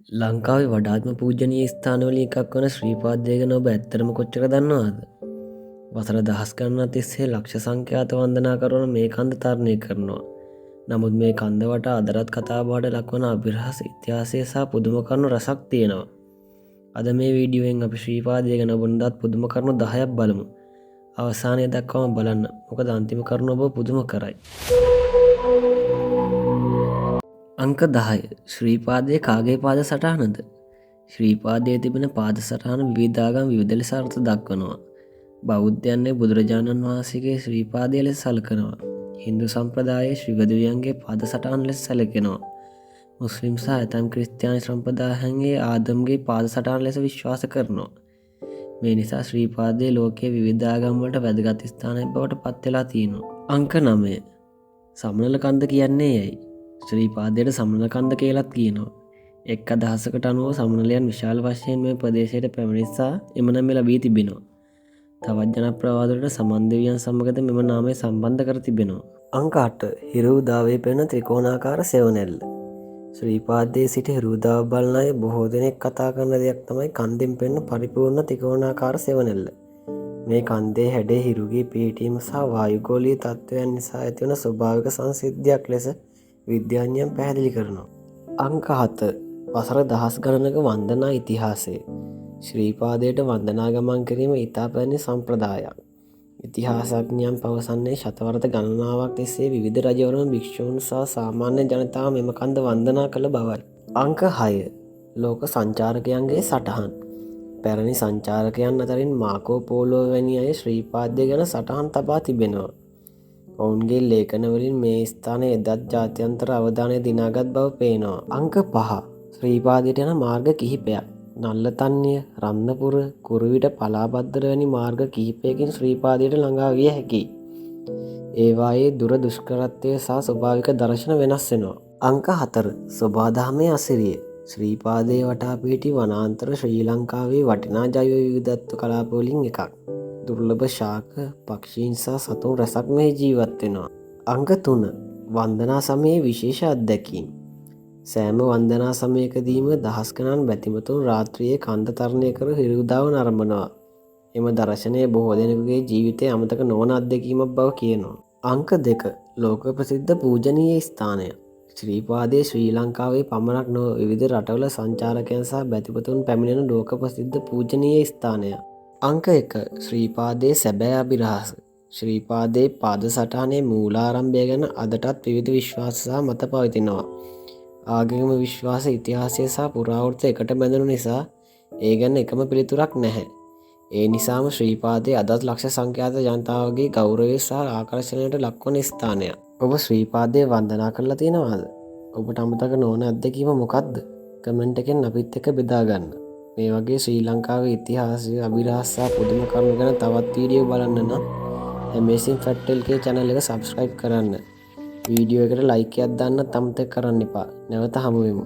ලංකාවේ වඩාත්ම පූජනීය ස්ථානවලින් එකක් වන ශ්‍රීපාදය ගැන ඔබ ඇත්තටම කොච්චර දන්නවාද? වසර දහස් ගණනක් තිස්සේ ලක්ෂ සංඛ්‍යාත වන්දනාකරුවන් මේ කන්ද තරණය කරනවා. නමුත් මේ කන්ද වටා අදටත් කතාබහට ලක්වන අභිරහස් ඉතිහාසය සහ පුදුම කරුණු රසක් තියෙනවා. අද මේ වීඩියෝවෙන් අපි ශ්‍රීපාදය ගැන ඔබට පුදුම කරුණු 10ක් බලමු. අවසානය දක්වාම බලන්න. මොකද අන්තිම කරුණ ඔබ පුදුම කරයි. අංක 10. ශ්‍රීපාදයේ කාගේ පාද සටහනද? ශ්‍රීපාදයේ තිබෙන පාද සටහන විවිධාගම් විවිධ ලෙස අර්ථ දක්වනවා. බෞද්ධයන්ගේ බුදුරජාණන් වහන්සේගේ ශ්‍රීපාදය ලෙස සලකනවා. හින්දු සම්ප්‍රදායේ ශ්‍රීවදුවියන්ගේ පාද සටහන් ලෙස සැලකෙනවා. මුස්ලිම් සහ ඇතැම් ක්‍රිස්තියානි සම්ප්‍රදායන්ගේ ආදම්ගේ පාද සටහන් ලෙස විශ්වාස කරනවා. මේ නිසා ශ්‍රීපාදයේ ලෝකයේ විවිධාගම් වලට වැදගත් ස්ථානයක් බවට පත් වෙලා තියෙනවා. අංක 9. සමනල කන්ද කියන්නේ යයි. ශ්‍රීපාදයට සමනල කන්ද කියලත් කියනවා. එක් අදහසකට අනුව සමනලයන් විශාල වශයෙන් මේ ප්‍රදේශයට පැමිණි නිසා එම නම ලැබී තිබෙනවා. තවත් ජනප්‍රවාදවලට සමන් දෙවියන් සමගද මෙම නාමය සම්බන්ධ කර තිබෙනවා. අංක 8. හිරු උදාවේ පෙනෙන ත්‍රිකෝණාකාර සෙවණැල්ල. ශ්‍රීපාදයේ සිට හිරු උදාව බලන අය බොහෝ දෙනෙක් කතා කරන දෙයක් තමයි කන්දෙන් පෙනෙන පරිපූර්ණ ත්‍රිකෝණාකාර සෙවණැල්ල. මේ කන්දේ හැඩේ හිරුගේ පිහිටීම සහ වායුගෝලීය තත්ත්වයන් නිසා ඇතිවන ස්වභාවික සංසිද්ධියක් ලෙස විද්‍යාඥයන් පැහැදිලි කරනවා. අංක 7. වසර දහස් ගණනක වන්දනා ඉතිහාසය. ශ්‍රීපාදයට වන්දනා ගමන් කිරීම ඉතා පැරණි සම්ප්‍රදායක්. ඉතිහාසඥයන් පවසන්නේ ශතවර්ෂ ගණනාවක් තිස්සේ විවිධ රජවරුන් භික්ෂූන් සහ සාමාන්‍ය ජනතාව මෙම කන්ද වන්දනා කළ බවයි. අංක 6. ලෝක සංචාරකයන්ගේ සටහන්. පැරණි සංචාරකයන් අතරින් මාකෝ පෝලෝ වැනි අය ශ්‍රීපාදය ගැන සටහන් තබා තිබෙනවා. ඔවුන්ගේ ලේඛනවලින් මේ ස්ථානයේ එදත් ජාත්‍යන්තර අවධානය දිනාගත් බව පේනවා. අංක 5. ශ්‍රීපාදයට යන මාර්ග කිහිපයක්. නල්ලතන්නිය, රත්නපුර, කුරුවිට, පලාබද්දර වැනි මාර්ග කිහිපයකින් ශ්‍රීපාදයට ළඟා විය හැකියි. ඒවායේ දුර දුෂ්කරත්වය සහ ස්වභාවික දර්ශන වෙනස් වෙනවා. අංක 4. සොබාදහමේ අසිරිය. ශ්‍රීපාදයේ වටා පිහිටි වනාන්තර ශ්‍රී ලංකාවේ වටිනා ජෛව විවිධත්ව කලාපවලින් එකක්. දුර්ලභ ශාක, පක්ෂීන් සහ සතුන් රැසක් මෙහි ජීවත් වෙනවා. අංක 3. වන්දනා සමයේ විශේෂ අත්දැකීම්. සෑම වන්දනා සමයකදීම දහස් ගණන් බැතිමතුන් රාත්‍රියේ කන්ද තරණය කර හිරු උදාව නරඹනවා. එම දර්ශනය බොහෝ දෙනෙකුගේ ජීවිතයේ අමතක නොවන අත්දැකීමක් බව කියනවා. අංක 2. ලෝක ප්‍රසිද්ධ පූජනීය ස්ථානය. ශ්‍රීපාදයේ ශ්‍රී ලංකාවේ පමණක් නොව විවිධ රටවල සංචාරකයන් සහ බැතිමතුන් පැමිණෙන ලෝක ප්‍රසිද්ධ පූජනීය ස්ථානය. අංක 1. ශ්‍රීපාදයේ සැබෑ අභිරහස. ශ්‍රීපාදයේ පාද සටහනේ මූලාරම්භය ගැන අදටත් විවිධ විශ්වාස සහ මත පවතිනවා. ආගමික විශ්වාස, ඉතිහාසය සහ පුරාවෘත්ත එකට බැඳුණු නිසා ඒ ගැන එකම පිළිතුරක් නැහැ. ඒ නිසාම ශ්‍රීපාදයේ අදත් ලක්ෂ සංඛ්‍යාත ජනතාවගේ ගෞරවය සහ ආකර්ෂණයට ලක්වන ස්ථානයක්. ඔබ ශ්‍රීපාදයේ වන්දනා කරලා තියෙනවද? ඔබට අමතක නොවන අත්දැකීම මොකක්ද? කමෙන්ට් එකෙන් අපිත් එක්ක බෙදා ගන්න. මේ වගේ ශ්‍රී ලංකාවේ ඉතිහාසය, අභිරහස් සහ පුදුම කරුණු ගැන තවත් වීඩියෝ බලන්න නම් Amazing Fact LK channel එක subscribe කරන්න. වීඩියෝ එකට ලයික් එකක් දාන්න අමතක කරන්න එපා. නැවත හමු වෙමු.